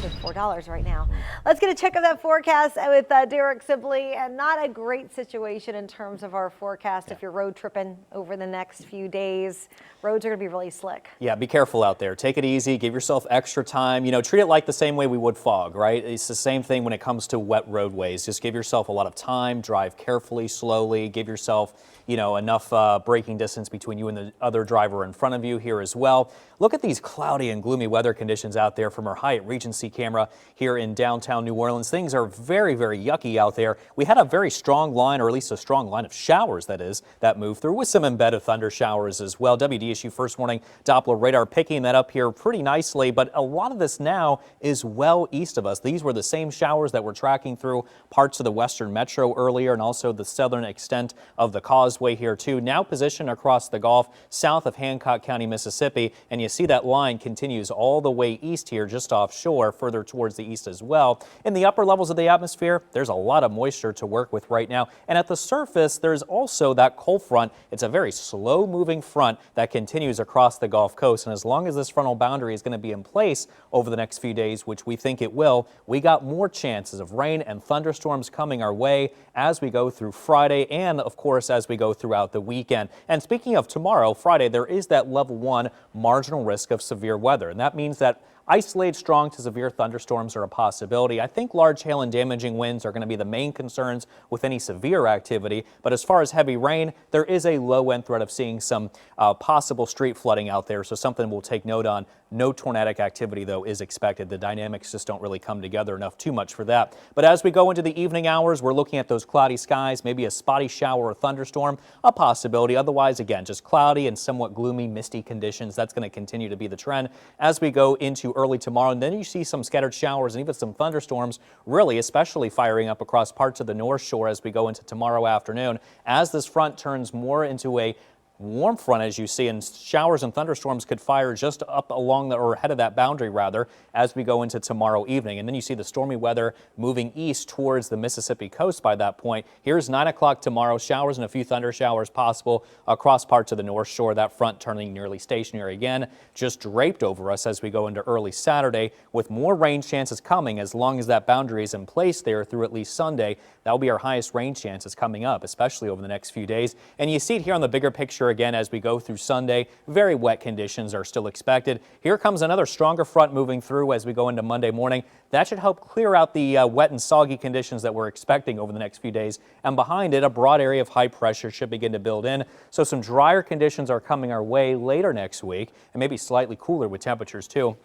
more than $4 right now. Let's get a check of that forecast with Derek Sibley, and not a great situation in terms of our forecast if you're road tripping over the next few days. Roads are going to be really slick. Yeah, be careful out there. Take it easy. Give yourself extra time. You know, treat it like the same way we would fog, right? It's the same thing when it comes to wet roadways. Just give yourself a lot of time. Drive carefully, slowly. Give yourself, you know, enough braking distance between you and the other driver in front of you here as well. Look at these cloudy and gloomy weather conditions out there from our Hyatt Regency camera here in downtown New Orleans. Things are very, very yucky out there. We had a very strong line, or at least a strong line of showers, that is, that moved through with some embedded thunder showers as well. WDSU First Warning Doppler radar picking that up here pretty nicely, but a lot of this now is well east of us. These were the same showers that were tracking through parts of the western metro earlier, and also the southern extent of the causeway here too. Now positioned across the Gulf south of Hancock County, Mississippi, and you see that line continues all the way east here, just offshore, further towards the east as well. In the upper levels of the atmosphere, there's a lot of moisture to work with right now, and at the surface there's also that cold front. It's a very slow moving front that continues across the Gulf Coast, and as long as this frontal boundary is going to be in place over the next few days, which we think it will, we got more chances of rain and thunderstorms coming our way as we go through Friday, and of course as we go throughout the weekend. And speaking of tomorrow, Friday, there is that level 1 marginal risk of severe weather, and that means that isolated strong to severe thunderstorms are a possibility. I think large hail and damaging winds are going to be the main concerns with any severe activity. But as far as heavy rain, there is a low-end threat of seeing some possible street flooding out there. So something we'll take note on. No tornadic activity, though, is expected. The dynamics just don't really come together enough too much for that. But as we go into the evening hours, we're looking at those cloudy skies, maybe a spotty shower or thunderstorm, a possibility. Otherwise, again, just cloudy and somewhat gloomy, misty conditions. That's going to continue to be the trend as we go into early tomorrow. And then you see some scattered showers and even some thunderstorms, really, especially firing up across parts of the North Shore as we go into tomorrow afternoon, as this front turns more into a warm front, as you see, and showers and thunderstorms could fire just up along or ahead of that boundary rather as we go into tomorrow evening. And then you see the stormy weather moving east towards the Mississippi coast by that point. Here's 9 o'clock tomorrow, showers and a few thunder showers possible across parts of the North Shore. That front turning nearly stationary again, just draped over us as we go into early Saturday, with more rain chances coming as long as that boundary is in place there through at least Sunday. That will be our highest rain chances coming up, especially over the next few days. And you see it here on the bigger picture again as we go through Sunday. Very wet conditions are still expected. Here comes another stronger front moving through as we go into Monday morning. That should help clear out the wet and soggy conditions that we're expecting over the next few days. And behind it, a broad area of high pressure should begin to build in. So some drier conditions are coming our way later next week, and maybe slightly cooler with temperatures too.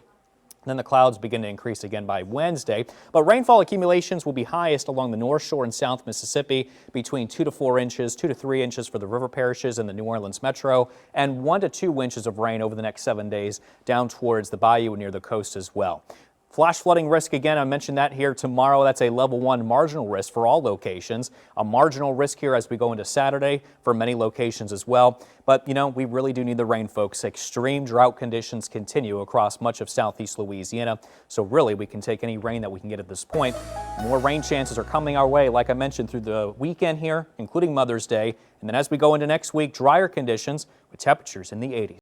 Then the clouds begin to increase again by Wednesday. But rainfall accumulations will be highest along the North Shore and South Mississippi, between 2 to 4 inches, 2 to 3 inches for the river parishes in the New Orleans metro, and 1 to 2 inches of rain over the next 7 days down towards the bayou and near the coast as well. Flash flooding risk, again, I mentioned that here tomorrow. That's a level 1 marginal risk for all locations. A marginal risk here as we go into Saturday for many locations as well. But, you know, we really do need the rain, folks. Extreme drought conditions continue across much of southeast Louisiana. So really, we can take any rain that we can get at this point. More rain chances are coming our way, like I mentioned, through the weekend here, including Mother's Day. And then as we go into next week, drier conditions with temperatures in the 80s.